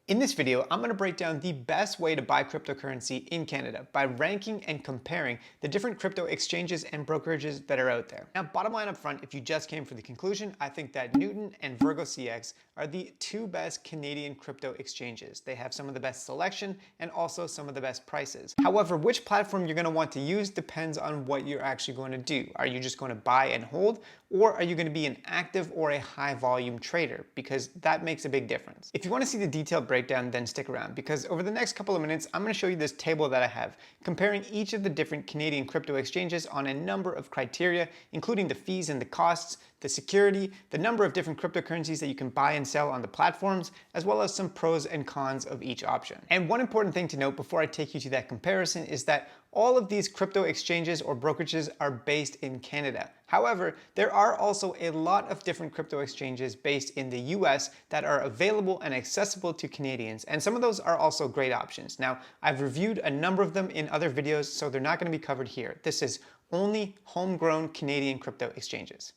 In this video, I'm going to break down the best way to buy cryptocurrency in Canada by ranking and comparing the different crypto exchanges and brokerages that are out there. Now, bottom line up front, if you just came for the conclusion, I think that Newton and VirgoCX are the two best Canadian crypto exchanges. They have some of the best selection and also some of the best prices. However, which platform you're going to want to use depends on what you're actually going to do. Are you just going to buy and hold, or are you going to be an active or a high volume trader? Because that makes a big difference. If you want to see the detailed breakdown, then stick around, because over the next couple of minutes, I'm going to show you this table that I have, comparing each of the different Canadian crypto exchanges on a number of criteria, including the fees and the costs, the security, the number of different cryptocurrencies that you can buy and sell on the platforms, as well as some pros and cons of each option. And one important thing to note before I take you to that comparison is that all of these crypto exchanges or brokerages are based in Canada. However, there are also a lot of different crypto exchanges based in the US that are available and accessible to Canadians, and some of those are also great options. Now, I've reviewed a number of them in other videos, so they're not going to be covered here. This is only homegrown Canadian crypto exchanges.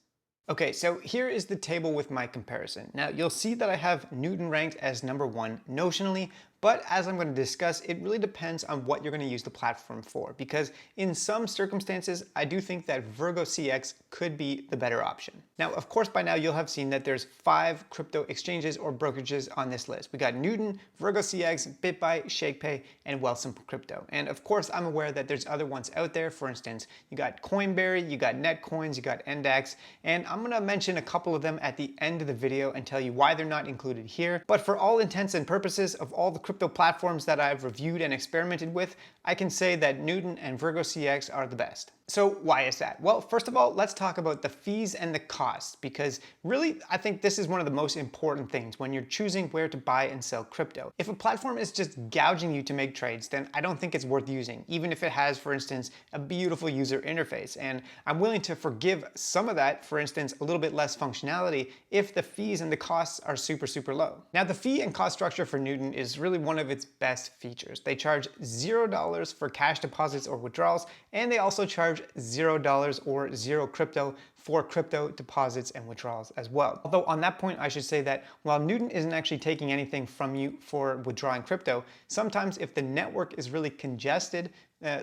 Okay, so here is the table with my comparison. Now, you'll see that I have Newton ranked as number 1 notionally, but as I'm going to discuss, it really depends on what you're going to use the platform for, because in some circumstances, I do think that VirgoCX could be the better option. Now, of course, by now you'll have seen that there's 5 crypto exchanges or brokerages on this list. We got Newton, VirgoCX, BitBuy, Shakepay, and Wealthsimple Crypto. And of course, I'm aware that there's other ones out there. For instance, you got Coinberry, you got Netcoins, you got Index, and I'm going to mention a couple of them at the end of the video and tell you why they're not included here. But for all intents and purposes of all the crypto platforms that I've reviewed and experimented with, I can say that Newton and VirgoCX are the best. So why is that? Well, first of all, let's talk about the fees and the costs, because really, I think this is one of the most important things when you're choosing where to buy and sell crypto. If a platform is just gouging you to make trades, then I don't think it's worth using, even if it has, for instance, a beautiful user interface. And I'm willing to forgive some of that, for instance, a little bit less functionality, if the fees and the costs are super low. Now, the fee and cost structure for Newton is really one of its best features. They charge $0 for cash deposits or withdrawals, and they also charge $0 or 0 crypto for crypto deposits and withdrawals as well. Although on that point, I should say that while Newton isn't actually taking anything from you for withdrawing crypto, sometimes if the network is really congested,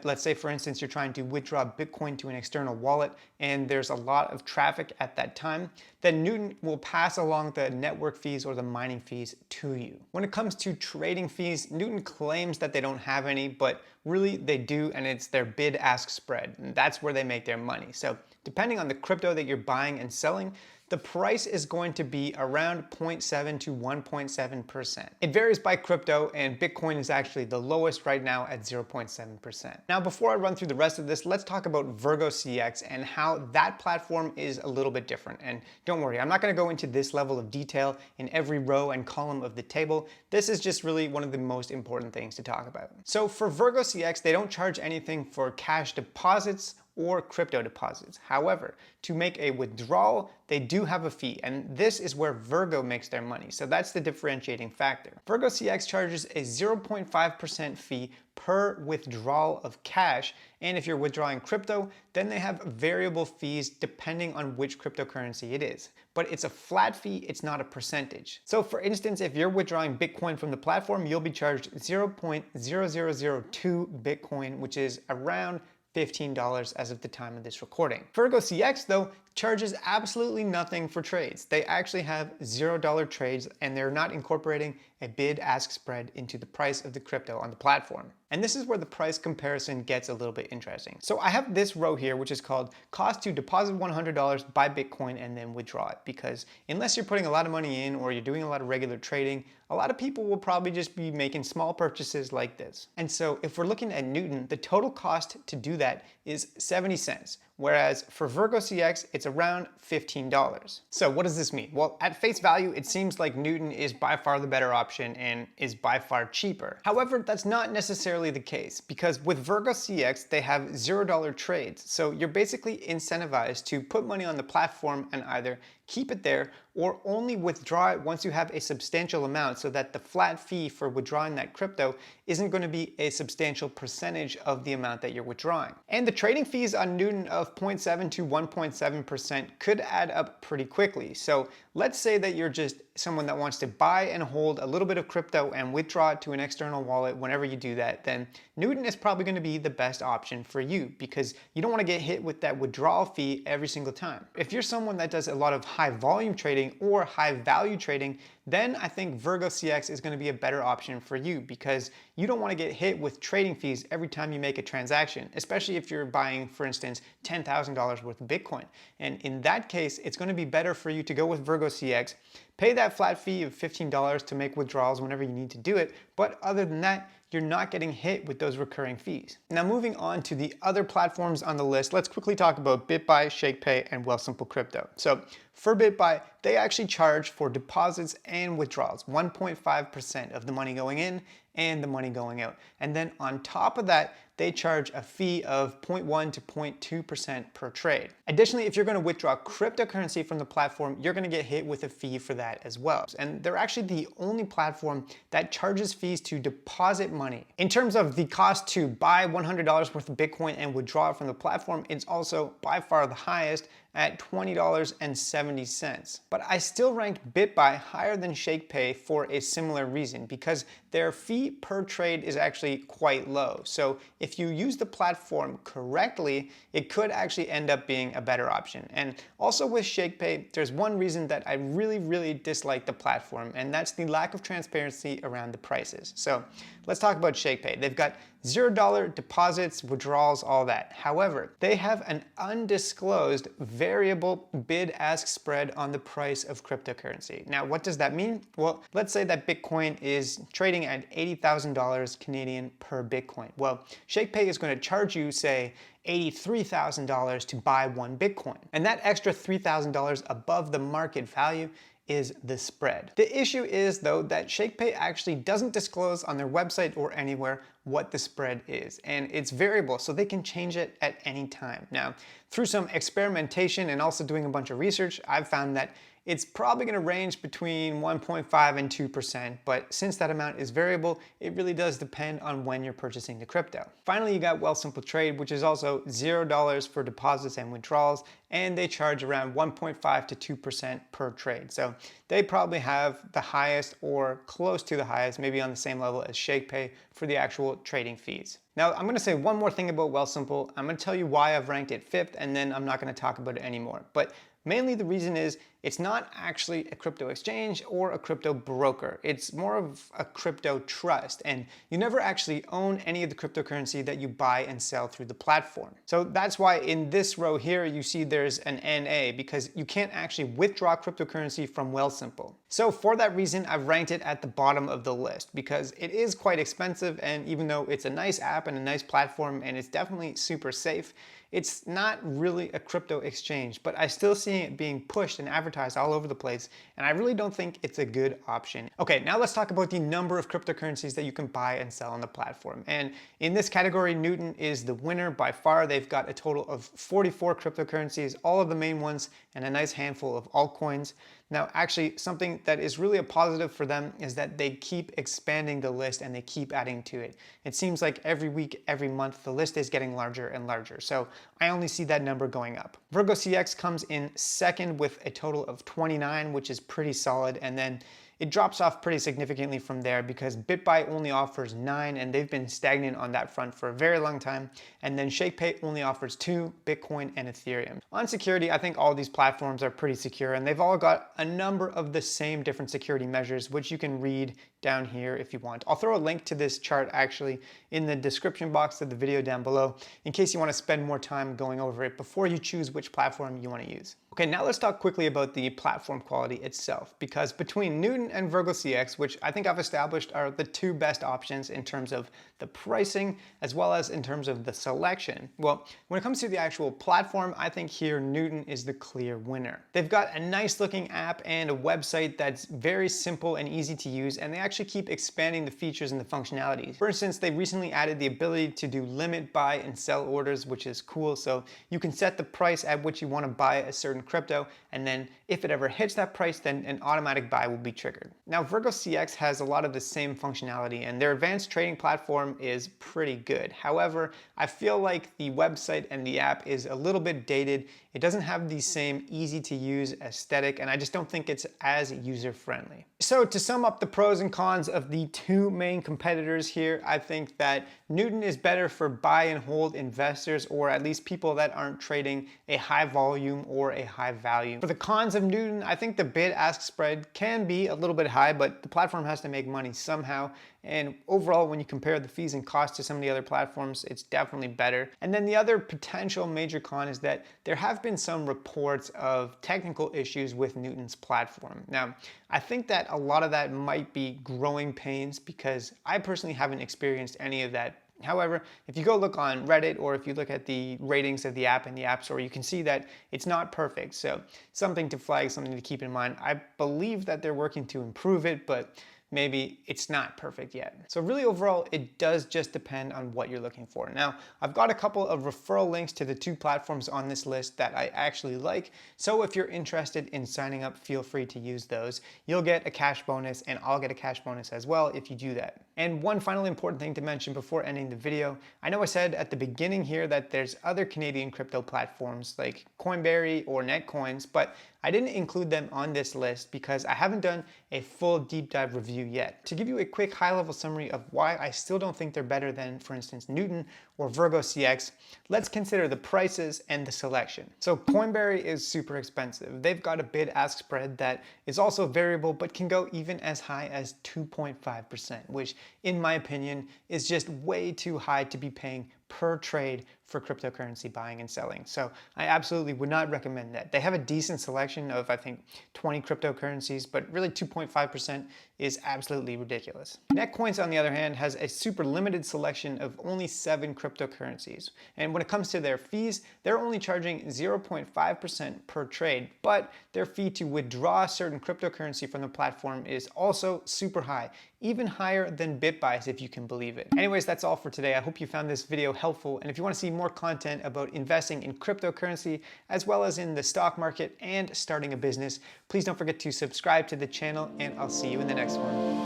let's say for instance you're trying to withdraw Bitcoin to an external wallet and there's a lot of traffic at that time, then Newton will pass along the network fees or the mining fees to you. When it comes to trading fees, Newton claims that they don't have any, but really they do, and it's their bid-ask spread, and that's where they make their money. So depending on the crypto that you're buying and selling, the price is going to be around 0.7 to 1.7%. It varies by crypto, and Bitcoin is actually the lowest right now at 0.7%. Now, before I run through the rest of this, let's talk about VirgoCX and how that platform is a little bit different. And don't worry, I'm not going to go into this level of detail in every row and column of the table. This is just really one of the most important things to talk about. So for VirgoCX, they don't charge anything for cash deposits or crypto deposits. However, to make a withdrawal, they do have a fee, and this is where Virgo makes their money. So that's the differentiating factor. VirgoCX charges a 0.5% fee per withdrawal of cash, and if you're withdrawing crypto, then they have variable fees depending on which cryptocurrency it is. But it's a flat fee, it's not a percentage. So for instance, if you're withdrawing Bitcoin from the platform, you'll be charged 0.0002 Bitcoin, which is around $15 as of the time of this recording. VirgoCX, though, charges absolutely nothing for trades. They actually have $0 trades, and they're not incorporating a bid-ask spread into the price of the crypto on the platform. And this is where the price comparison gets a little bit interesting. So I have this row here, which is called cost to deposit $100, buy Bitcoin, and then withdraw it. Because unless you're putting a lot of money in or you're doing a lot of regular trading, a lot of people will probably just be making small purchases like this. And so if we're looking at Newton, the total cost to do that is 70 cents. Whereas for VirgoCX, it's around $15. So what does this mean? Well, at face value, it seems like Newton is by far the better option and is by far cheaper. However, that's not necessarily the case, because with VirgoCX, they have $0 trades. So you're basically incentivized to put money on the platform and either keep it there or only withdraw it once you have a substantial amount, so that the flat fee for withdrawing that crypto isn't going to be a substantial percentage of the amount that you're withdrawing. And the trading fees on Newton, of 0.7 to 1.7% could add up pretty quickly. So let's say that you're just someone that wants to buy and hold a little bit of crypto and withdraw it to an external wallet whenever you do that, then Newton is probably going to be the best option for you because you don't want to get hit with that withdrawal fee every single time. If you're someone that does a lot of high volume trading or high value trading, then I think VirgoCX is going to be a better option for you because you don't want to get hit with trading fees every time you make a transaction, especially if you're buying, for instance, $10,000 worth of Bitcoin. And in that case, it's going to be better for you to go with VirgoCX, pay that flat fee of $15 to make withdrawals whenever you need to do it. But other than that, you're not getting hit with those recurring fees. Now moving on to the other platforms on the list, let's quickly talk about BitBuy, Shakepay, and Wealthsimple Crypto. So for BitBuy, they actually charge for deposits and withdrawals, 1.5% of the money going in and the money going out. And then on top of that, they charge a fee of 0.1 to 0.2% per trade. Additionally, if you're going to withdraw cryptocurrency from the platform, you're going to get hit with a fee for that as well. And they're actually the only platform that charges fees to deposit money. In terms of the cost to buy $100 worth of Bitcoin and withdraw it from the platform, it's also by far the highest at $20.70. But I still ranked BitBuy higher than Shakepay for a similar reason, because their fee per trade is actually quite low. So if you use the platform correctly, it could actually end up being a better option. And also with Shakepay, there's one reason that I really dislike the platform, and that's the lack of transparency around the prices. So let's talk about Shakepay. They've got $0 deposits, withdrawals, all that. However, they have an undisclosed variable bid-ask spread on the price of cryptocurrency. Now, what does that mean? Well, let's say that Bitcoin is trading at $80,000 Canadian per Bitcoin. Well, Shakepay is going to charge you, say, $83,000 to buy one Bitcoin. And that extra $3,000 above the market value is the spread. The issue is, though, that Shakepay actually doesn't disclose on their website or anywhere what the spread is, and it's variable, so they can change it at any time. Now, through some experimentation and also doing a bunch of research, I've found that it's probably going to range between 1.5 and 2%, but since that amount is variable, it really does depend on when you're purchasing the crypto. Finally, you got Wealthsimple Trade, which is also $0 for deposits and withdrawals, and they charge around 1.5 to 2% per trade. So they probably have the highest or close to the highest, maybe on the same level as Shakepay for the actual trading fees. Now, I'm going to say one more thing about Wealthsimple. I'm going to tell you why I've ranked it 5th, and then I'm not going to talk about it anymore. But mainly the reason is it's not actually a crypto exchange or a crypto broker. It's more of a crypto trust, and you never actually own any of the cryptocurrency that you buy and sell through the platform. So that's why in this row here, you see there's an NA, because you can't actually withdraw cryptocurrency from Wealthsimple. So for that reason, I've ranked it at the bottom of the list, because it is quite expensive, and even though it's a nice app and a nice platform, and it's definitely super safe, it's not really a crypto exchange, but I still see it being pushed and advertised all over the place, and I really don't think it's a good option. Okay, now let's talk about the number of cryptocurrencies that you can buy and sell on the platform. And in this category, Newton is the winner by far. They've got a total of 44 cryptocurrencies, all of the main ones, and a nice handful of altcoins. Now, actually, something that is really a positive for them is that they keep expanding the list and they keep adding to it. It seems like every week, every month, the list is getting larger and larger. So I only see that number going up. VirgoCX comes in second with a total of 29, which is pretty solid. And then it drops off pretty significantly from there because BitBuy only offers 9, and they've been stagnant on that front for a very long time. And then Shakepay only offers 2, Bitcoin and Ethereum. On security, I think all these platforms are pretty secure, and they've all got a number of the same different security measures, which you can read down here if you want. I'll throw a link to this chart actually in the description box of the video down below in case you want to spend more time going over it before you choose which platform you want to use. Okay, now let's talk quickly about the platform quality itself, because between Newton and VirgoCX, which I think I've established are the 2 best options in terms of the pricing as well as in terms of the selection, well, when it comes to the actual platform, I think here Newton is the clear winner. They've got a nice looking app and a website that's very simple and easy to use, and they actually keep expanding the features and the functionalities. For instance, they recently added the ability to do limit buy and sell orders, which is cool. So you can set the price at which you want to buy a certain certain crypto, and then if it ever hits that price, then an automatic buy will be triggered. Now, VirgoCX has a lot of the same functionality, and their advanced trading platform is pretty good. However, I feel like the website and the app is a little bit dated. It doesn't have the same easy to use aesthetic, and I just don't think it's as user friendly. So to sum up the pros and cons of the two main competitors here, I think that Newton is better for buy and hold investors, or at least people that aren't trading a high volume or a high value. For the cons of Newton, I think the bid-ask spread can be a little bit high, but the platform has to make money somehow. And overall, when you compare the fees and costs to some of the other platforms, it's definitely better. And then the other potential major con is that there have been some reports of technical issues with Newton's platform. Now, I think that a lot of that might be growing pains, because I personally haven't experienced any of that. However, if you go look on Reddit, or if you look at the ratings of the app in the App Store, you can see that it's not perfect. So something to flag, something to keep in mind. I believe that they're working to improve it, but maybe it's not perfect yet. So really overall, it does just depend on what you're looking for. Now, I've got a couple of referral links to the two platforms on this list that I actually like. So if you're interested in signing up, feel free to use those. You'll get a cash bonus, and I'll get a cash bonus as well if you do that. And one final important thing to mention before ending the video, I know I said at the beginning here that there's other Canadian crypto platforms like Coinberry or Netcoins, but I didn't include them on this list because I haven't done a full deep dive review yet. To give you a quick high-level summary of why I still don't think they're better than, for instance, Newton or VirgoCX, let's consider the prices and the selection. So Coinberry is super expensive. They've got a bid-ask spread that is also variable, but can go even as high as 2.5%, which in my opinion is just way too high to be paying per trade for cryptocurrency buying and selling. So I absolutely would not recommend that. They have a decent selection of, I think, 20 cryptocurrencies, but really 2.5% is absolutely ridiculous. Netcoins, on the other hand, has a super limited selection of only 7 cryptocurrencies. And when it comes to their fees, they're only charging 0.5% per trade, but their fee to withdraw certain cryptocurrency from the platform is also super high, even higher than BitBuy, if you can believe it. Anyways, that's all for today. I hope you found this video helpful, and if you want to see more content about investing in cryptocurrency as well as in the stock market and starting a business, please don't forget to subscribe to the channel, and I'll see you in the next one.